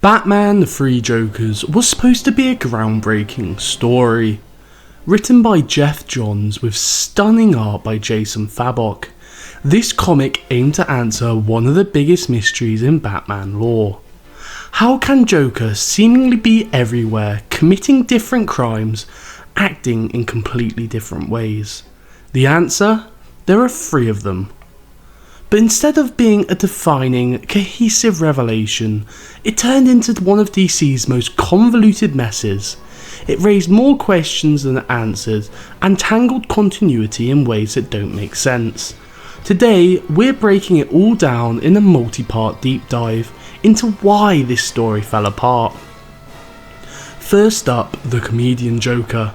Batman the Three Jokers was supposed to be a groundbreaking story. Written by Jeff Johns with stunning art by Jason Fabok, this comic aimed to answer one of the biggest mysteries in Batman lore. How can Joker seemingly be everywhere, committing different crimes, acting in completely different ways? The answer? There are 3 of them. But instead of being a defining, cohesive revelation, it turned into one of DC's most convoluted messes. It raised more questions than it answered, and tangled continuity in ways that don't make sense. Today, we're breaking it all down in a multi-part deep dive into why this story fell apart. First up, the comedian Joker.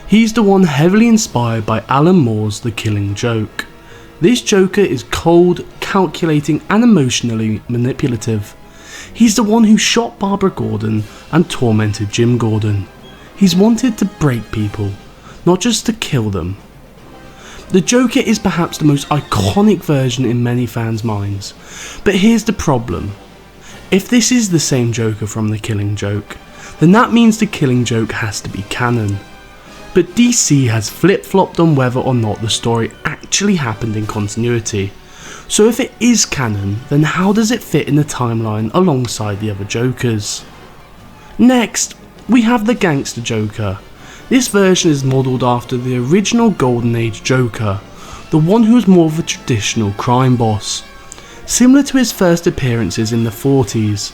He's the one heavily inspired by Alan Moore's The Killing Joke. This Joker is cold, calculating and emotionally manipulative. He's the one who shot Barbara Gordon and tormented Jim Gordon. He's wanted to break people, not just to kill them. The Joker is perhaps the most iconic version in many fans' minds, but here's the problem. If this is the same Joker from The Killing Joke, then that means The Killing Joke has to be canon. But DC has flip-flopped on whether or not the story actually happened in continuity. So if it is canon, then how does it fit in the timeline alongside the other Jokers? Next, we have the Gangster Joker. This version is modelled after the original Golden Age Joker, the one who was more of a traditional crime boss. Similar to his first appearances in the 40s,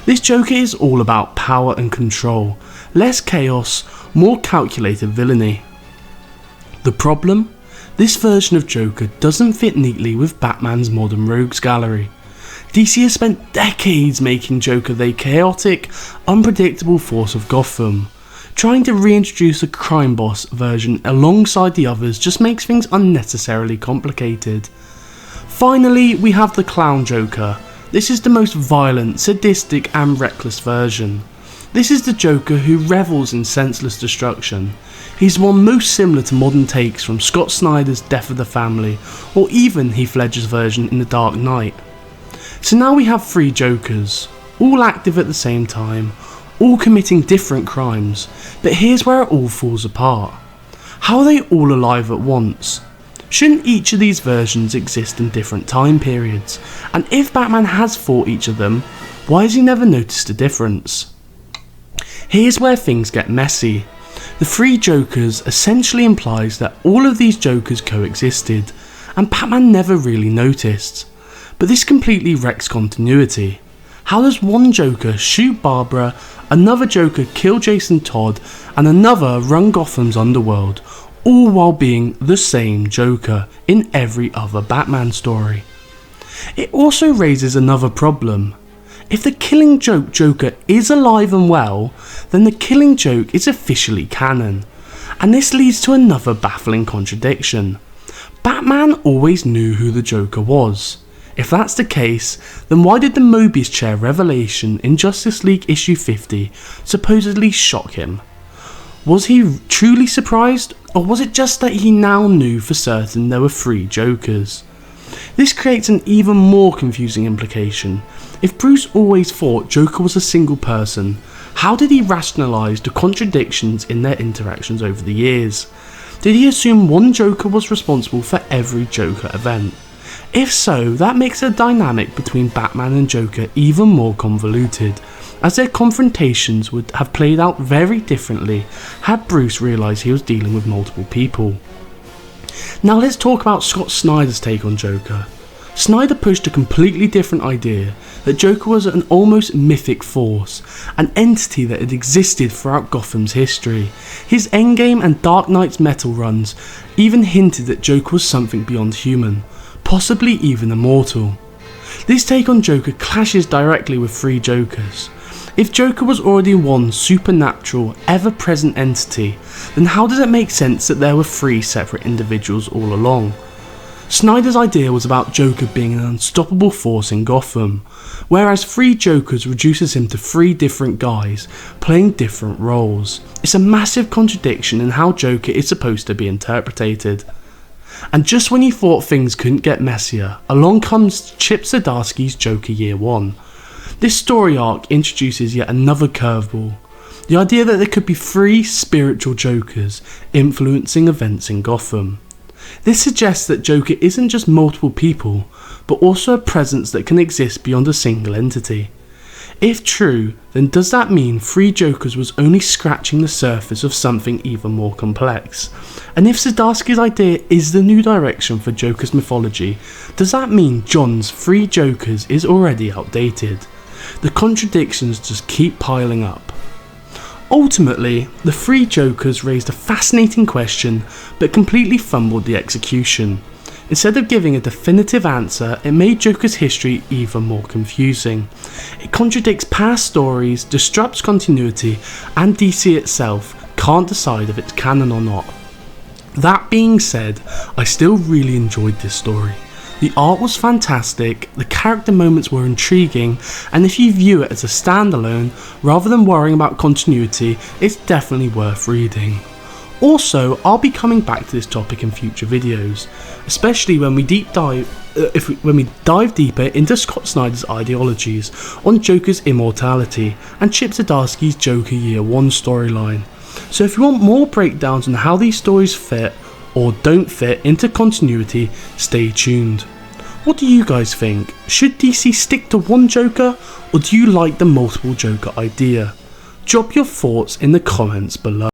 this Joker is all about power and control, less chaos, more calculated villainy. The problem? This version of Joker doesn't fit neatly with Batman's modern rogues gallery. DC has spent decades making Joker the chaotic, unpredictable force of Gotham. Trying to reintroduce a crime boss version alongside the others just makes things unnecessarily complicated. Finally, we have the Clown Joker. This is the most violent, sadistic and reckless version. This is the Joker who revels in senseless destruction. He's one most similar to modern takes from Scott Snyder's Death of the Family, or even Heath Ledger's version in The Dark Knight. So now we have 3 Jokers, all active at the same time, all committing different crimes, but here's where it all falls apart. How are they all alive at once? Shouldn't each of these versions exist in different time periods? And if Batman has fought each of them, why has he never noticed a difference? Here's where things get messy. The 3 Jokers essentially implies that all of these Jokers coexisted, and Batman never really noticed. But this completely wrecks continuity. How does one Joker shoot Barbara, another Joker kill Jason Todd, and another run Gotham's underworld, all while being the same Joker in every other Batman story? It also raises another problem. If the Killing Joke Joker is alive and well, then the Killing Joke is officially canon. And this leads to another baffling contradiction. Batman always knew who the Joker was. If that's the case, then why did the Mobius Chair revelation in Justice League issue 50 supposedly shock him? Was he truly surprised, or was it just that he now knew for certain there were 3 Jokers? This creates an even more confusing implication. If Bruce always thought Joker was a single person, how did he rationalise the contradictions in their interactions over the years? Did he assume one Joker was responsible for every Joker event? If so, that makes the dynamic between Batman and Joker even more convoluted, as their confrontations would have played out very differently had Bruce realised he was dealing with multiple people. Now let's talk about Scott Snyder's take on Joker. Snyder pushed a completely different idea, that Joker was an almost mythic force, an entity that had existed throughout Gotham's history. His Endgame and Dark Knight's Metal runs even hinted that Joker was something beyond human, possibly even immortal. This take on Joker clashes directly with 3 Jokers. If Joker was already one supernatural, ever-present entity, then how does it make sense that there were 3 separate individuals all along? Snyder's idea was about Joker being an unstoppable force in Gotham, whereas 3 Jokers reduces him to 3 different guys playing different roles. It's a massive contradiction in how Joker is supposed to be interpreted. And just when you thought things couldn't get messier, along comes Chip Zdarsky's Joker Year 1. This story arc introduces yet another curveball. The idea that there could be 3 spiritual Jokers influencing events in Gotham. This suggests that Joker isn't just multiple people, but also a presence that can exist beyond a single entity. If true, then does that mean 3 Jokers was only scratching the surface of something even more complex? And if Zdarsky's idea is the new direction for Joker's mythology, does that mean John's 3 Jokers is already outdated? The contradictions just keep piling up. Ultimately, the 3 Jokers raised a fascinating question, but completely fumbled the execution. Instead of giving a definitive answer, it made Joker's history even more confusing. It contradicts past stories, disrupts continuity, and DC itself can't decide if it's canon or not. That being said, I still really enjoyed this story. The art was fantastic, the character moments were intriguing, and if you view it as a standalone, rather than worrying about continuity, it's definitely worth reading. Also, I'll be coming back to this topic in future videos, especially when we dive deeper into Scott Snyder's ideologies on Joker's immortality and Chip Zdarsky's Joker Year 1 storyline. So if you want more breakdowns on how these stories fit or don't fit into continuity, stay tuned. What do you guys think? Should DC stick to one Joker, or do you like the multiple Joker idea? Drop your thoughts in the comments below.